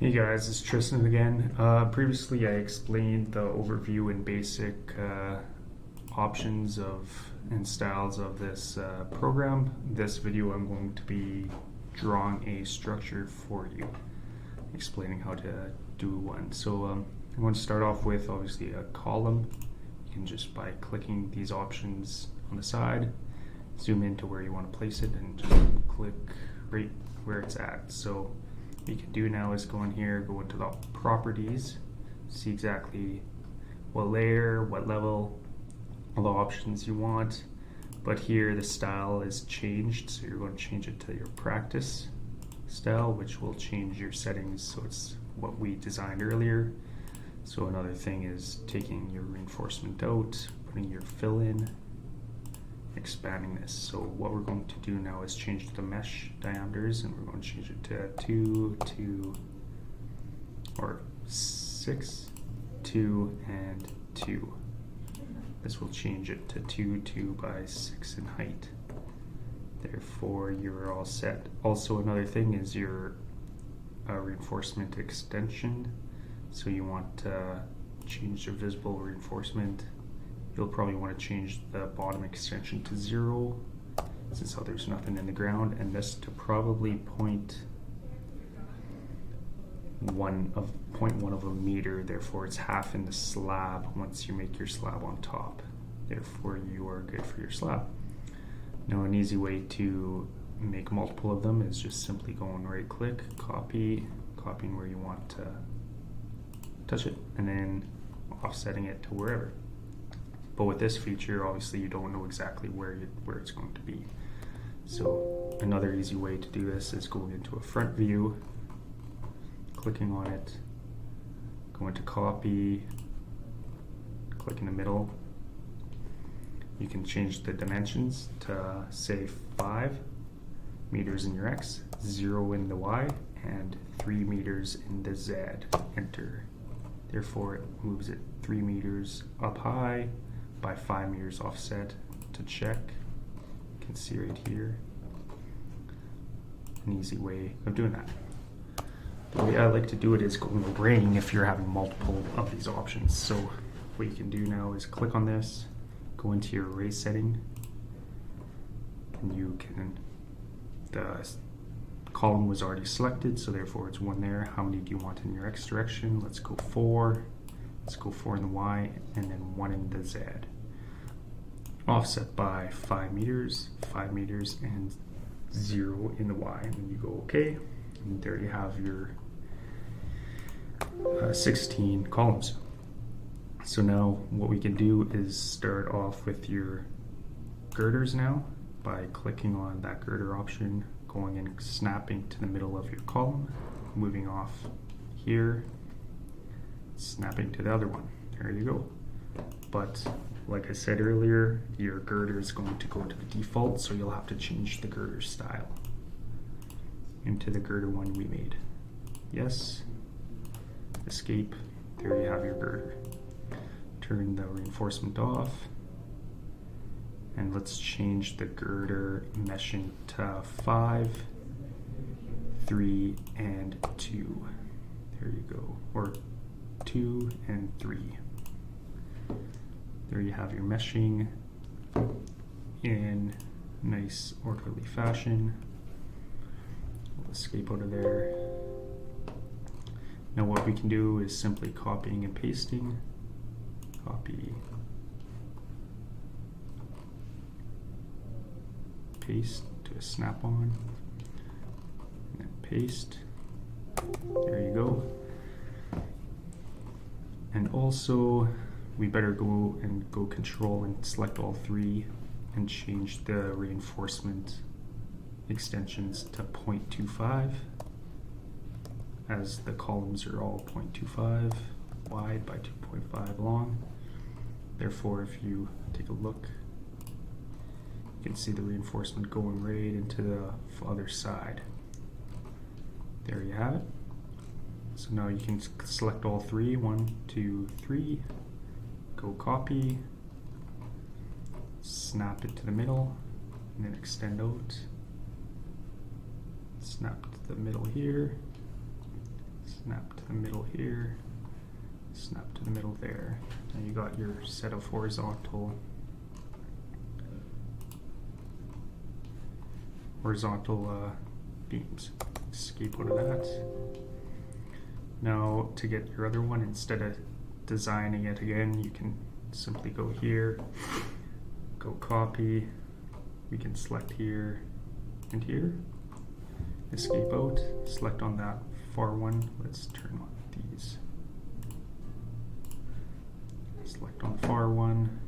Hey guys, it's Tristan again. Previously I explained the overview and basic options of and styles of this program. This video I'm going to be drawing a structure for you, explaining how to do one. So I'm going to start off with obviously a column. You can just by clicking these options on the side, zoom into where you want to place it and just click right where it's at. So what you can do now is go in here, go into the properties, see exactly what layer, what level, all the options you want. But here the style is changed, so you're going to change it to your practice style, which will change your settings so it's what we designed earlier. So another thing is taking your reinforcement out, putting your fill in, expanding this. So what we're going to do now is change the mesh diameters, and we're going to change it to 2, 2, or 6, 2, and 2. This will change it to 2, 2 by 6 in height. Therefore, you're all set. Also, another thing is your reinforcement extension. So you want to change the visible reinforcement. You'll probably want to change the bottom extension to 0, since there's nothing in the ground, and this to probably 0.1 of a meter. Therefore, it's half in the slab once you make your slab on top. Therefore, you are good for your slab. Now, an easy way to make multiple of them is just simply going right click, copying where you want to touch it, and then offsetting it to wherever. But with this feature, obviously you don't know exactly where it's going to be. So another easy way to do this is going into a front view, clicking on it, go into copy, click in the middle. You can change the dimensions to say 5 meters in your X, 0 in the Y, and 3 meters in the Z. Enter. Therefore, it moves it 3 meters up high by 5 meters offset. To check, you can see right here an easy way of doing that. The way I like to do it is going arraying if you're having multiple of these options. So what you can do now is click on this, go into your array setting, and you can, the column was already selected, so therefore it's 1 there. How many do you want in your X direction? Let's go 4. Let's go 4 in the Y, and then 1 in the Z. Offset by 5 meters, and 0 in the Y. And then you go OK, and there you have your 16 columns. So now what we can do is start off with your girders now by clicking on that girder option, going and snapping to the middle of your column, moving off here, snapping to the other one. There you go. But like I said earlier, your girder is going to go to the default, so you'll have to change the girder style into the girder one we made. Yes, escape, there you have your girder. Turn the reinforcement off, and let's change the girder meshing to 5, 3, and 2. There you go, or 2 and 3. There you have your meshing in nice orderly fashion. We'll escape out of there. Now what we can do is simply copying and pasting. Copy, paste to a snap-on, and then paste. There you go. And also, we better go control and select all 3 and change the reinforcement extensions to 0.25, as the columns are all 0.25 wide by 2.5 long. Therefore, if you take a look, you can see the reinforcement going right into the other side. There you have it. So now you can select all 3, 1, 2, 3, go copy, snap it to the middle, and then extend out, snap to the middle here, snap to the middle here, snap to the middle there. And you got your set of horizontal beams. Escape out of that. Now to get your other one, instead of designing it again, you can simply go here, go copy, we can select here and here, escape out, select on that far one, let's turn on these, select on the far one,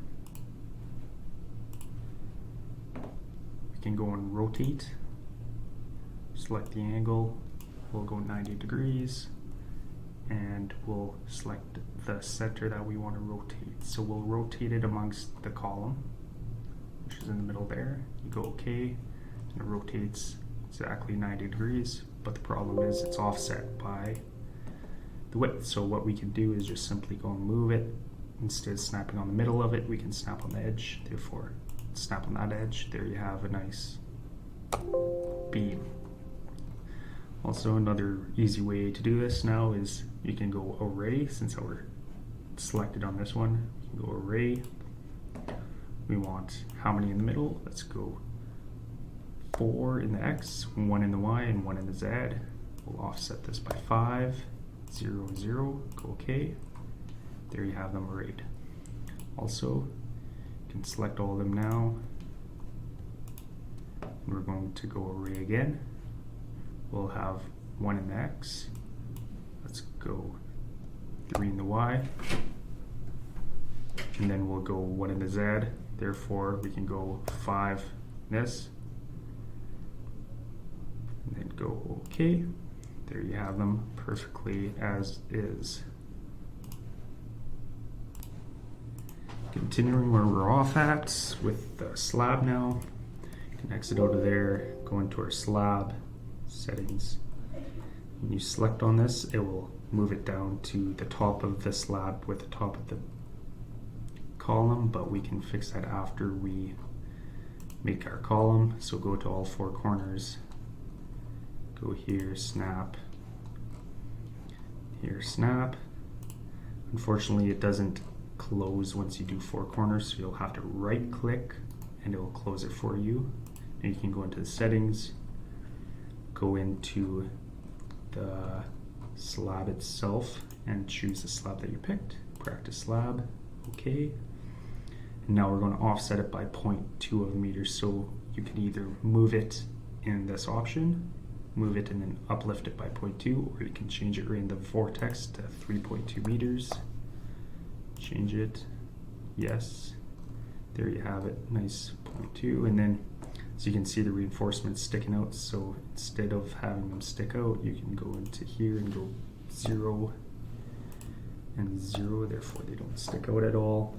we can go and rotate, select the angle, we'll go 90 degrees, and we'll select the center that we want to rotate. So we'll rotate it amongst the column, which is in the middle there. You go OK, and it rotates exactly 90 degrees, but the problem is it's offset by the width. So what we can do is just simply go and move it. Instead of snapping on the middle of it, we can snap on the edge. Therefore, snap on that edge. There you have a nice beam. Also, another easy way to do this now is you can go array, since we're selected on this one. You can go array. We want how many in the middle? Let's go 4 in the X, 1 in the Y, and 1 in the Z. We'll offset this by 5, 0, 0, go OK. There you have them arrayed. Also, you can select all of them now. And we're going to go array again. We'll have 1 in the X. Let's go 3 in the Y. And then we'll go 1 in the Z. Therefore, we can go 5 in this. And then go OK. There you have them perfectly as is. Continuing where we're off at with the slab now. You can exit out of there, go into our slab settings. When you select on this, it will move it down to the top of the slab with the top of the column, but we can fix that after we make our column. So go to all 4 corners, go here, snap, here, snap. Unfortunately, it doesn't close once you do 4 corners, so you'll have to right click and it will close it for you. And you can go into the settings, go into the slab itself and choose the slab that you picked, practice slab, OK. And now we're going to offset it by 0.2 of a meter, so you can either move it in this option, move it and then uplift it by 0.2, or you can change it right in the vortex to 3.2 meters. Change it, yes, there you have it, nice 0.2, and then so you can see the reinforcements sticking out, so instead of having them stick out, you can go into here and go 0 and 0, therefore they don't stick out at all.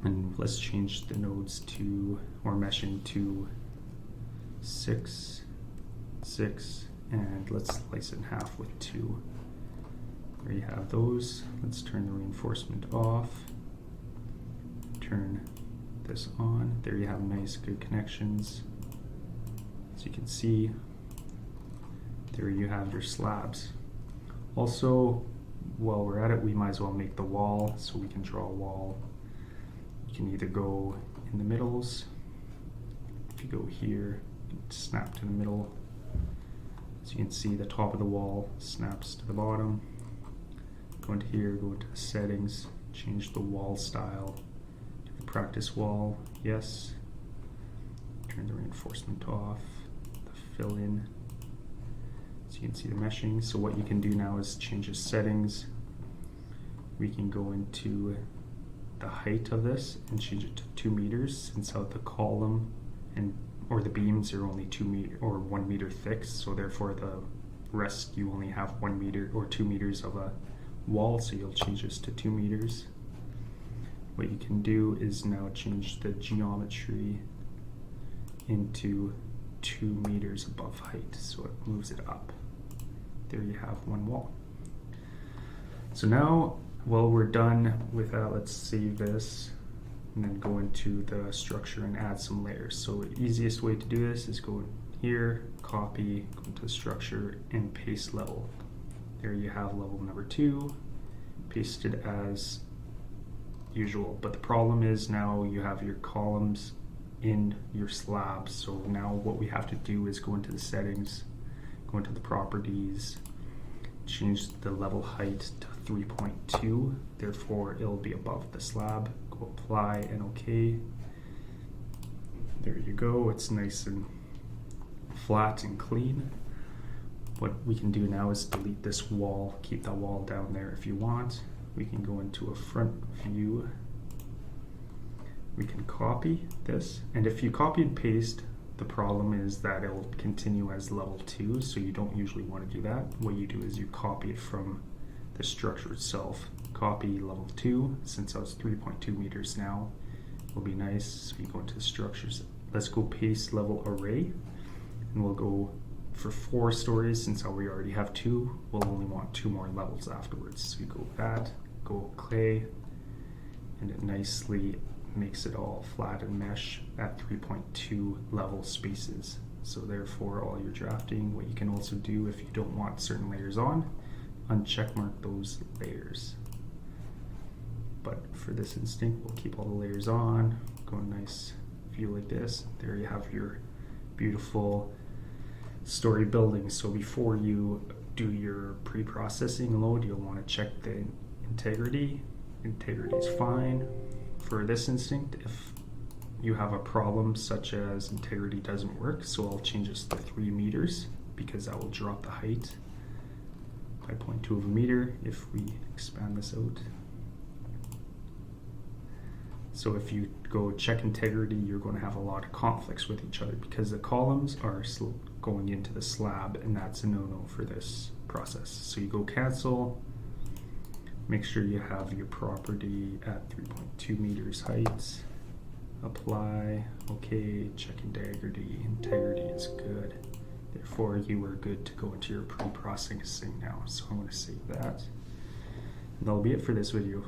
And let's change the nodes to, or meshing to 6, 6, and let's slice it in half with 2. There you have those. Let's turn the reinforcement off, turn this on. There you have nice good connections. As you can see, there you have your slabs. Also, while we're at it, we might as well make the wall, so we can draw a wall. You can either go in the middles. If you go here, snap to the middle. As you can see, the top of the wall snaps to the bottom. Go into here, go into the settings, change the wall style to the practice wall, yes. Turn the reinforcement off, the fill in. So you can see the meshing. So what you can do now is change the settings. We can go into the height of this and change it to 2 meters, since out the column and or the beams are only 2 meter or 1 meter thick, so therefore the rest you only have 1 meter or 2 meters of a wall, so you'll change this to 2 meters. What you can do is now change the geometry into 2 meters above height, so it moves it up. There you have one wall. So now, well, we're done with that. Let's save this and then go into the structure and add some layers. So the easiest way to do this is go here, copy, go into the structure, and paste level. There you have level number 2, pasted as usual. But the problem is now you have your columns in your slab. So now what we have to do is go into the settings, go into the properties, change the level height to 3.2, therefore it'll be above the slab. Go apply and OK. There you go, it's nice and flat and clean. What we can do now is delete this wall, keep that wall down there if you want. We can go into a front view. We can copy this, and if you copy and paste, the problem is that it will continue as level 2, so you don't usually want to do that. What you do is you copy it from the structure itself. Copy level 2, since I was 3.2 meters now, will be nice. So you go into the structures. Let's go paste level array, and we'll go for 4 stories. Since we already have 2, we'll only want 2 more levels afterwards. So you go that, go clay, and it nicely makes it all flat and mesh at 3.2 level spaces. So therefore all your drafting, what you can also do if you don't want certain layers on, uncheck mark those layers. But for this instinct, we'll keep all the layers on, go a nice view like this. There you have your beautiful story building. So before you do your pre-processing load, you'll want to check the integrity. Integrity is fine. For this instinct, if you have a problem such as integrity doesn't work, so I'll change this to 3 meters because that will drop the height by 0.2 of a meter if we expand this out. So if you go check integrity, you're going to have a lot of conflicts with each other because the columns are going into the slab, and that's a no-no for this process. So you go cancel. Make sure you have your property at 3.2 meters height. Apply, OK, check integrity. Integrity is good. Therefore, you are good to go into your pre-processing now. So I'm going to save that. And that'll be it for this video.